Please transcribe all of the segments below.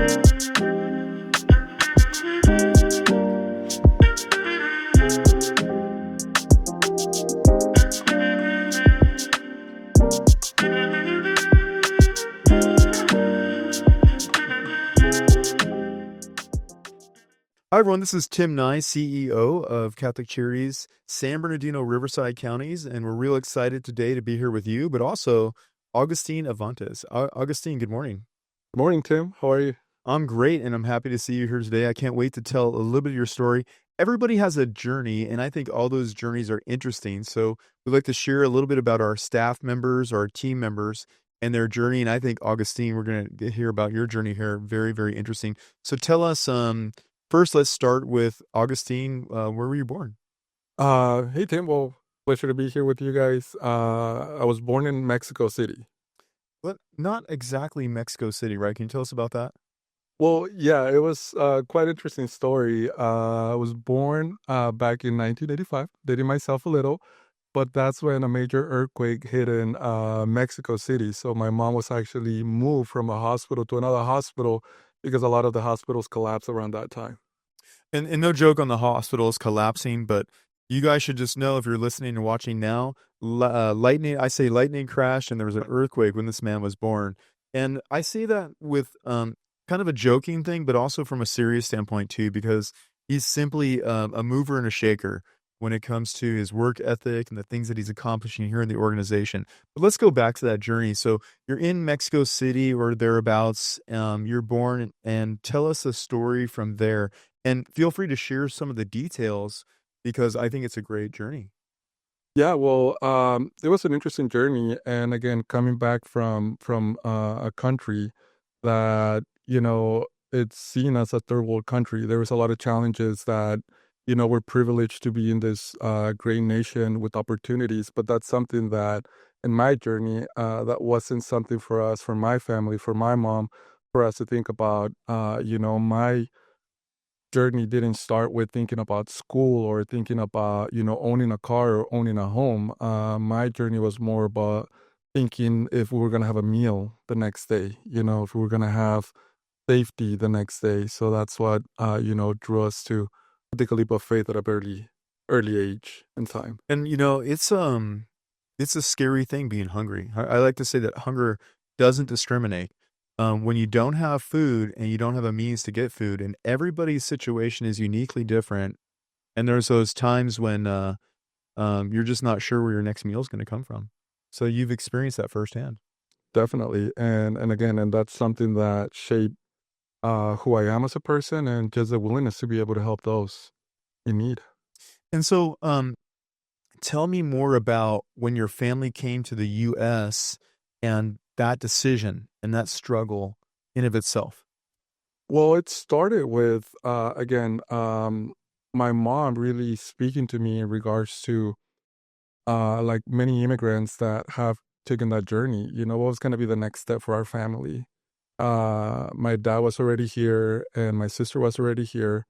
Hi, everyone. This is Tim Ney, CEO of Catholic Charities, San Bernardino, Riverside counties, and we're real excited today to be here with you, but also Agustin Avantes. Augustine, good morning. Good morning, Tim. How are you? I'm great, and I'm happy to see you here today. I can't wait to tell a little bit of your story. Everybody has a journey, and I think all those journeys are interesting. So we'd like to share a little bit about our staff members, our team members, and their journey. And I think, Augustine, we're going to hear about your journey here. Very, very interesting. So tell us, first, let's start with Augustine. Where were you born? Hey, Tim. Well, pleasure to be here with you guys. I was born in Mexico City. What? Not exactly Mexico City, right? Can you tell us about that? Well, yeah, it was quite interesting story. I was born back in 1985, dating myself a little, but that's when a major earthquake hit in Mexico City. So my mom was actually moved from a hospital to another hospital because a lot of the hospitals collapsed around that time. And no joke on the hospitals collapsing, but you guys should just know if you're listening and watching now, lightning crashed and there was an earthquake when this man was born. And I see that with kind of a joking thing, but also from a serious standpoint too, because he's simply a mover and a shaker when it comes to his work ethic and the things that he's accomplishing here in the organization. But let's go back to that journey. So you're in Mexico City or thereabouts. You're born, and tell us a story from there. And feel free to share some of the details because I think it's a great journey. Yeah, well, it was an interesting journey, and again, coming back from a country that it's seen as a third world country. There was a lot of challenges that we're privileged to be in this great nation with opportunities, but that's something that in my journey that wasn't something for us, for my family, for my mom, for us to think about. My journey didn't start with thinking about school or thinking about, owning a car or owning a home. My journey was more about thinking if we were going to have a meal the next day, if we were going to have safety the next day. So that's what, drew us to take a leap of faith at a early age and time. And it's a scary thing being hungry. I like to say that hunger doesn't discriminate. When you don't have food and you don't have a means to get food, and everybody's situation is uniquely different, and there's those times when you're just not sure where your next meal is going to come from. So you've experienced that firsthand. Definitely. And again, and that's something that shaped who I am as a person and just the willingness to be able to help those in need. And so, tell me more about when your family came to the U.S. and that decision and that struggle in of itself. Well, it started with, again, my mom really speaking to me in regards to, like many immigrants that have taken that journey, what was going to be the next step for our family. My dad was already here and my sister was already here.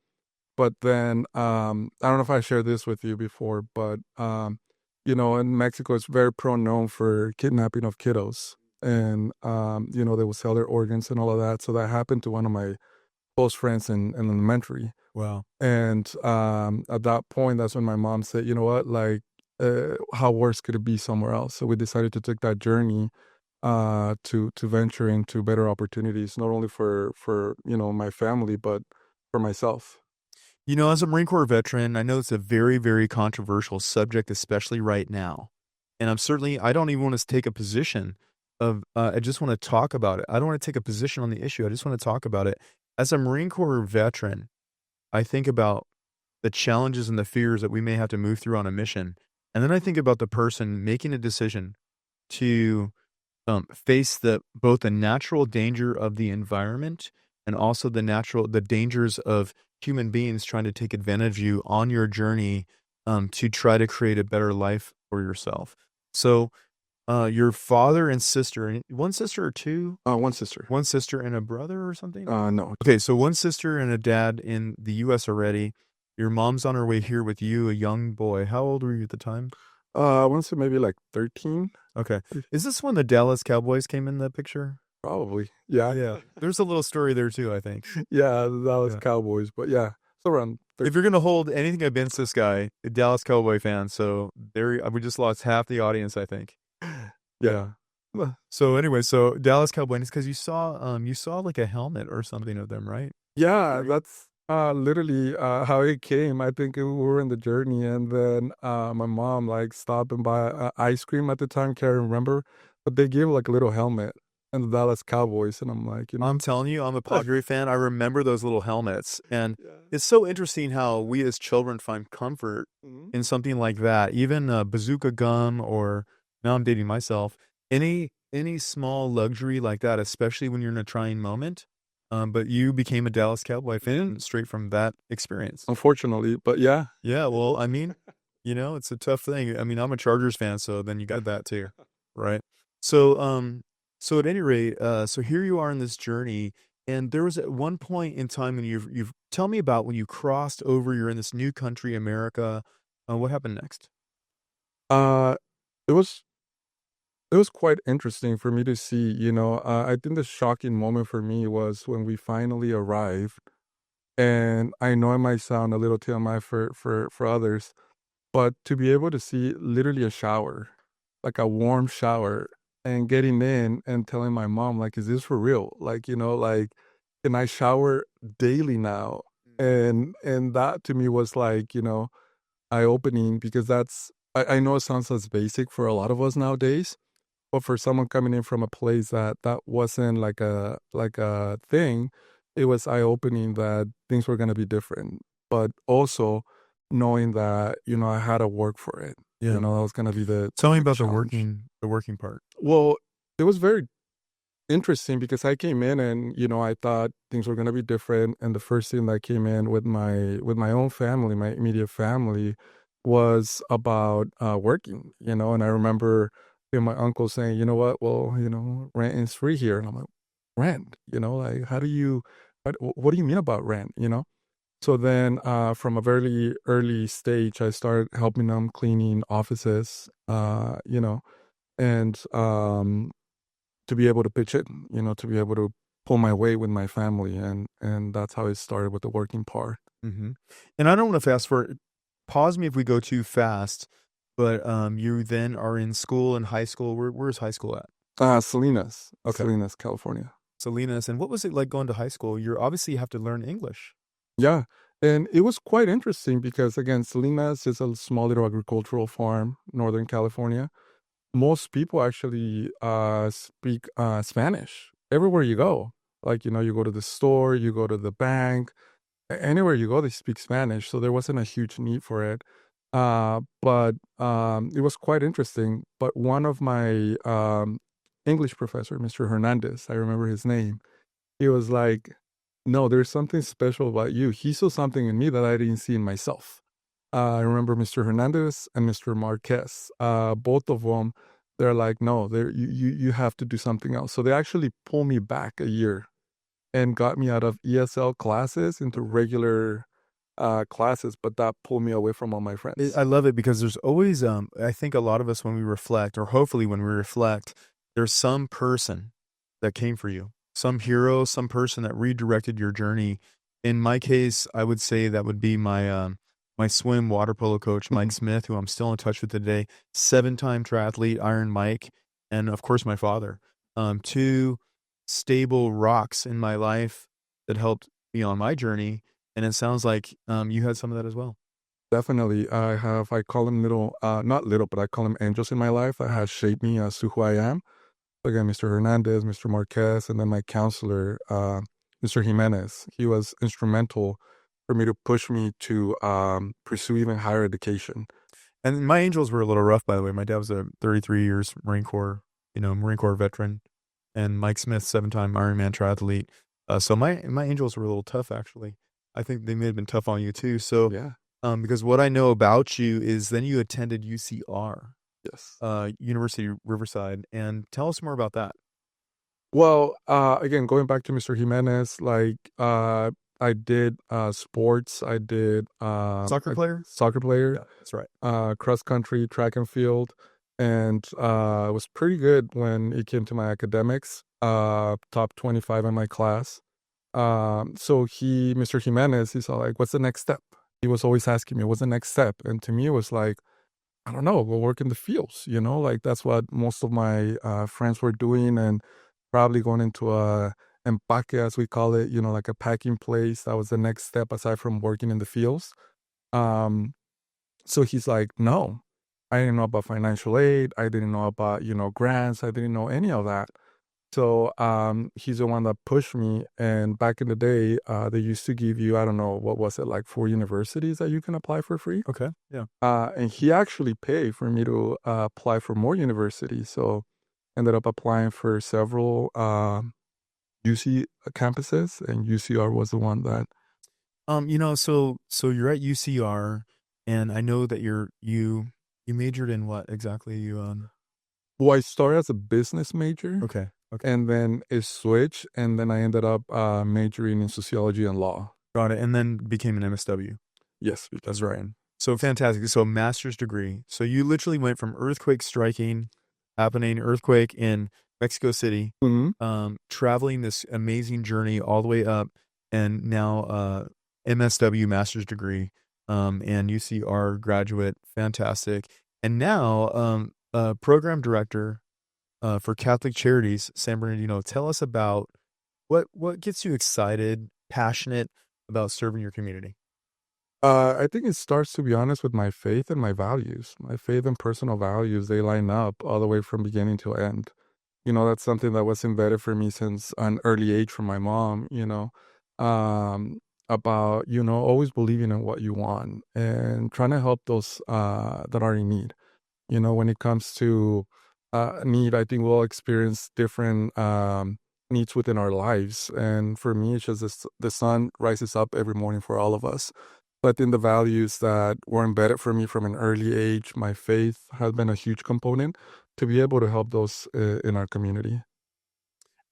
But then, I don't know if I shared this with you before, but, in Mexico, it's very known for kidnapping of kiddos. And, they will sell their organs and all of that. So that happened to one of my close friends in elementary. Wow. And at that point, that's when my mom said, you know what, like, how worse could it be somewhere else? So we decided to take that journey to venture into better opportunities, not only for my family, but for myself. As a Marine Corps veteran, I know it's a very, very controversial subject, especially right now. And I don't even want to take a position I just want to talk about it. I don't want to take a position on the issue. I just want to talk about it. As a Marine Corps veteran, I think about the challenges and the fears that we may have to move through on a mission. And then I think about the person making a decision to face both the natural danger of the environment and also the dangers of human beings trying to take advantage of you on your journey to try to create a better life for yourself. So your father and sister, one sister or two? One sister. One sister and a brother or something? No. Okay, so one sister and a dad in the U.S. already. Your mom's on her way here with you, a young boy. How old were you at the time? I want to say maybe like 13. Okay. Is this when the Dallas Cowboys came in the picture? Probably. Yeah. Yeah. There's a little story there too, I think. Yeah, that was Yeah. Cowboys, but yeah, so around If 13. you're gonna hold anything against this guy, a Dallas Cowboy fan, so there we just lost half the audience, I think. Yeah. Yeah. So anyway, so Dallas Cowboy, and it's because you saw like a helmet or something of them, right? Yeah, Right. that's, literally, how it came. I think we were in the journey, and then, my mom, like, stopped and buy, ice cream at the time, can't remember, but they gave, like, a little helmet and the Dallas Cowboys, and I'm like, I'm telling you, I'm a Yeah. Padre fan. I remember those little helmets, and it's so interesting how we as children find comfort Mhm. in something like that. Even bazooka gum, or now I'm dating myself. Any small luxury like that, especially when you're in a trying moment. But you became a Dallas Cowboy fan straight from that experience. Unfortunately, but yeah. Yeah, well, I mean, it's a tough thing. I mean, I'm a Chargers fan, so then you got that too, right? So, so at any rate, so here you are in this journey, and there was at one point in time when you've tell me about when you crossed over, you're in this new country, America. What happened next? Uh, it was it was quite interesting for me to see, I think the shocking moment for me was when we finally arrived, and I know it might sound a little TMI for others, but to be able to see literally a shower, like a warm shower, and getting in and telling my mom, like, "Is this for real?" Like, like, "Can I shower daily now?" And that to me was like, eye-opening because I know it sounds as basic for a lot of us nowadays, but for someone coming in from a place that wasn't like a thing, it was eye-opening that things were gonna be different, but also knowing that, I had to work for it, Yeah. that was gonna be Tell me the about challenge. the working part. Well, it was very interesting because I came in and, I thought things were gonna be different, and the first thing that came in with my own family, my immediate family, was about, working, and I remember my uncle saying, "You know what? Well, rent is free here." And I'm like, "Rent?" Like, "How do you what do you mean about rent?" So then, from a very early stage, I started helping them cleaning offices, and, to be able to pitch it, to be able to pull my weight with my family, and that's how it started with the working part. Mhm. And I don't wanna fast forward, pause me if we go too fast, but, you then are in school, in high school. Where's high school at? Okay. Salinas, California. Salinas, and what was it like going to high school? You're obviously you have to learn English. Yeah, and it was quite interesting because, again, Salinas is a small little agricultural farm, Northern California. Most people actually, speak, Spanish everywhere you go. Like, you go to the store, you go to the bank, anywhere you go, they speak Spanish, so there wasn't a huge need for it. But it was quite interesting. But one of my English professor, Mr. Hernandez, I remember his name. He was like, "No, there's something special about you." He saw something in me that I didn't see in myself. I remember Mr. Hernandez and Mr. Marquez. Both of them, they're like, "No, you have to do something else." So they actually pulled me back a year and got me out of ESL classes into regular, classes, but that pulled me away from all my friends. I love it because there's always, I think a lot of us when we reflect, or hopefully when we reflect, there's some person that came for you, some hero, some person that redirected your journey. In my case, I would say that would be my swim water polo coach, Mike Mhm. Smith, who I'm still in touch with today, 7-time triathlete, Iron Mike, and of course my father. Two stable rocks in my life that helped me on my journey, and it sounds like you had some of that as well. Definitely, I call them little, not little, but I call them angels in my life that has shaped me as to who I am. Again, Mr. Hernandez, Mr. Marquez, and then my counselor, Mr. Jimenez. He was instrumental for me to push me to, pursue even higher education. And my Angels were a little rough, by the way. My dad was a 33 years Marine Corps, Marine Corps veteran, and Mike Smith, 7-time Ironman triathlete. So my Angels were a little tough, actually. I think they may have been tough on you too. So, Yeah. because what I know about you is then you attended UCR, Yes. University of Riverside, and tell us more about that. Well, again, going back to Mr. Jimenez, like, I did, sports. I did, Soccer player? soccer player, Yeah, that's right. cross country, track and field, and, I was pretty good when it came to my academics. top 25 in my class. So Mr. Jimenez, he's all like, "What's the next step?" He was always asking me, "What's the next step?" And to me, it was like, I don't know, go work in the fields, like that's what most of my friends were doing, and probably going into a empaque, as we call it, like a packing place. That was the next step aside from working in the fields. Um, so he's like, no, I didn't know about financial aid. I didn't know about, grants. I didn't know any of that. So he's the one that pushed me. And back in the day, they used to give you, I don't know, what was it, like 4 universities that you can apply for free? Okay. Yeah. And he actually paid for me to apply for more universities. So ended up applying for several UC campuses, and UCR was the one that. So you're at UCR, and I know that you majored in what exactly? Well, I started as a business major, Okay. Okay. and then it switched, and then I ended up majoring in sociology and law. Got it. And then became an MSW. Yes, That's right. So fantastic. So master's degree. So you literally went from earthquake striking, happening earthquake in Mexico City, Mhm. traveling this amazing journey all the way up, and now MSW master's degree, and UCR graduate. Fantastic. And now program director for Catholic Charities San Bernardino. Tell us about what gets you excited, passionate about serving your community. I think it starts, to be honest, with my faith and my values. My faith and personal values, they line up all the way from beginning to end. That's something that was embedded for me since an early age from my mom, um, about, always believing in what you want and trying to help those that are in need. When it comes to need, I think we'll experience different needs within our lives. And for me, it's just this, the sun rises up every morning for all of us. But in the values that were embedded for me from an early age, my faith has been a huge component to be able to help those in our community.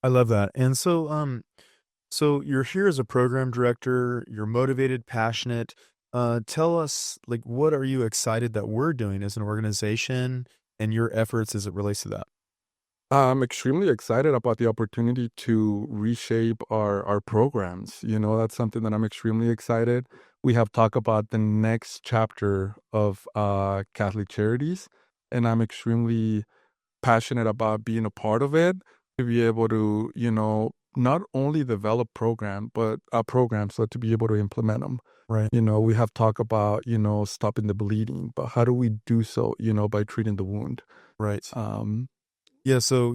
I love that. And so you're here as a program director, you're motivated, passionate. Tell us, like, what are you excited that we're doing as an organization and your efforts as it relates to that? I'm extremely excited about the opportunity to reshape our programs. That's something that I'm extremely excited. We have talked about the next chapter of Catholic Charities, and I'm extremely passionate about being a part of it to be able to, not only develop programs, but to be able to implement them. Right. We have talked about, stopping the bleeding, but how do we do so, by treating the wound? Right. Um, Yeah, so,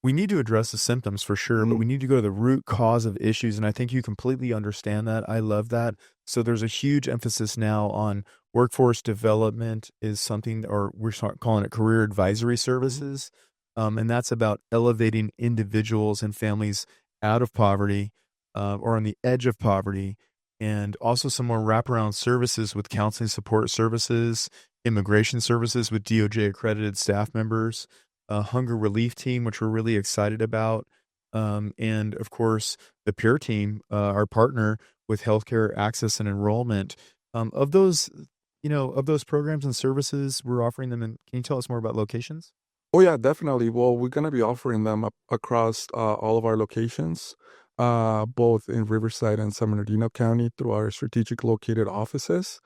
we need to address the symptoms for sure, but mm, we need to go to the root cause of issues, and I think you completely understand that. I love that. So there's a huge emphasis now on workforce development is something, or calling it career advisory mm, services, and that's about elevating individuals and families out of poverty, or on the edge of poverty, and also some more wraparound services with counseling support services, immigration services with DOJ accredited staff members, a hunger relief team, which we're really excited about, and of course the Peer Team, our partner with healthcare access and enrollment. Of those programs and services, we're offering them. And can you tell us more about locations? Oh yeah, definitely. Well, we're gonna be offering them across all of our locations, both in Riverside and San Bernardino County through our strategic located offices.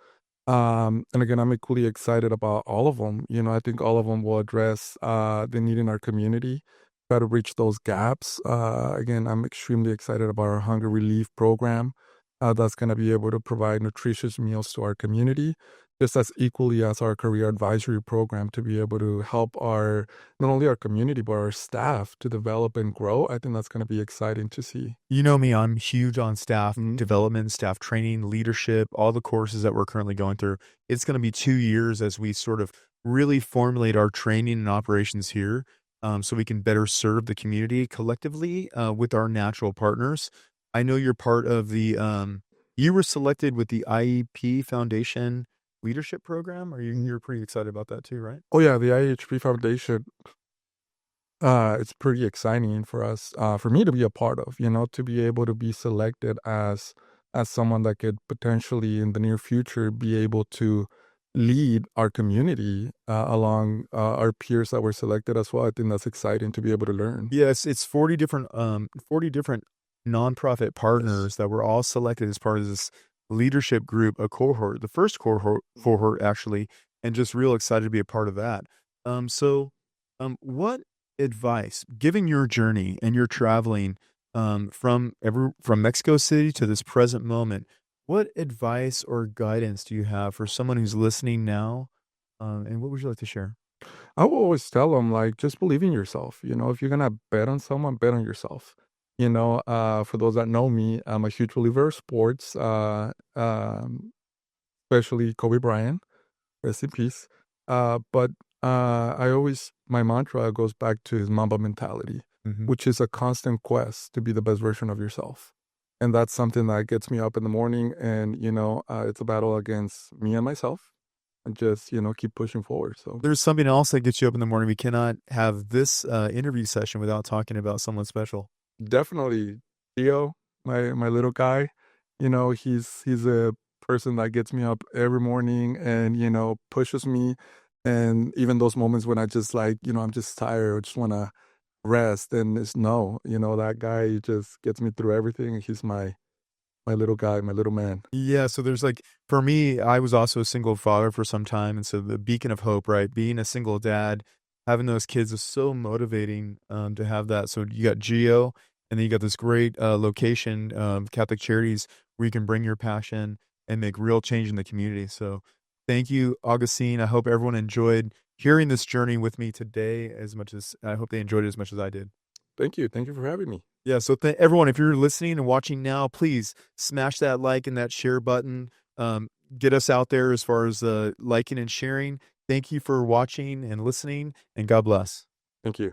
And again, I'm equally excited about all of them. I think all of them will address the need in our community, try to reach those gaps. Again, I'm extremely excited about our hunger relief program that's going to be able to provide nutritious meals to our community, just as equally as our career advisory program to be able to help our not only our community but our staff to develop and grow. I think that's going to be exciting to see. You know me, I'm huge on staff Mhm. development, staff training, leadership, all the courses that we're currently going through. It's going to be 2 years as we sort of really formulate our training and operations here, so we can better serve the community collectively with our natural partners. I know you're part of you were selected with the IEP Foundation Leadership Program. You're pretty excited about that too, right? Oh yeah, the IHP Foundation. It's pretty exciting for us, for me to be a part of, to be able to be selected as someone that could potentially in the near future be able to lead our community along our peers that were selected as well. I think that's exciting to be able to learn. Yes, it's 40 different nonprofit partners that were all selected as part of this leadership group, a cohort, the first cohort actually, and just real excited to be a part of that. What advice, given your journey and your traveling from Mexico City to this present moment, what advice or guidance do you have for someone who's listening now? And what would you like to share? I will always tell them, like, just believe in yourself. If you're gonna bet on someone, bet on yourself. For those that know me, I'm a huge believer of sports, especially Kobe Bryant, rest in peace. But my mantra goes back to his Mamba mentality, Mhm. which is a constant quest to be the best version of yourself. And that's something that gets me up in the morning. And, it's a battle against me and myself and just, keep pushing forward. So There's something else that gets you up in the morning. We cannot have this, interview session without talking about someone special. definitely Theo, my little guy, he's a person that gets me up every morning and, pushes me. And even those moments when I just like, I'm just tired, I just wanna rest and it's no, that guy just gets me through everything. He's my little guy, my little man. Yeah, so there's like for me, I was also a single father for some time, and so the beacon of hope, right? Being a single dad, having those kids is so motivating, to have that. So you got Geo, and then you got this great, location, Catholic Charities, where you can bring your passion and make real change in the community. So thank you, Augustine. I hope everyone enjoyed hearing this journey with me today as much as I hope they enjoyed it as much as I did. Thank you. Thank you for having me. Yeah, so everyone, if you're listening and watching now, please smash that like and that share button. Get us out there as far as liking and sharing. Thank you for watching and listening, and God bless. Thank you.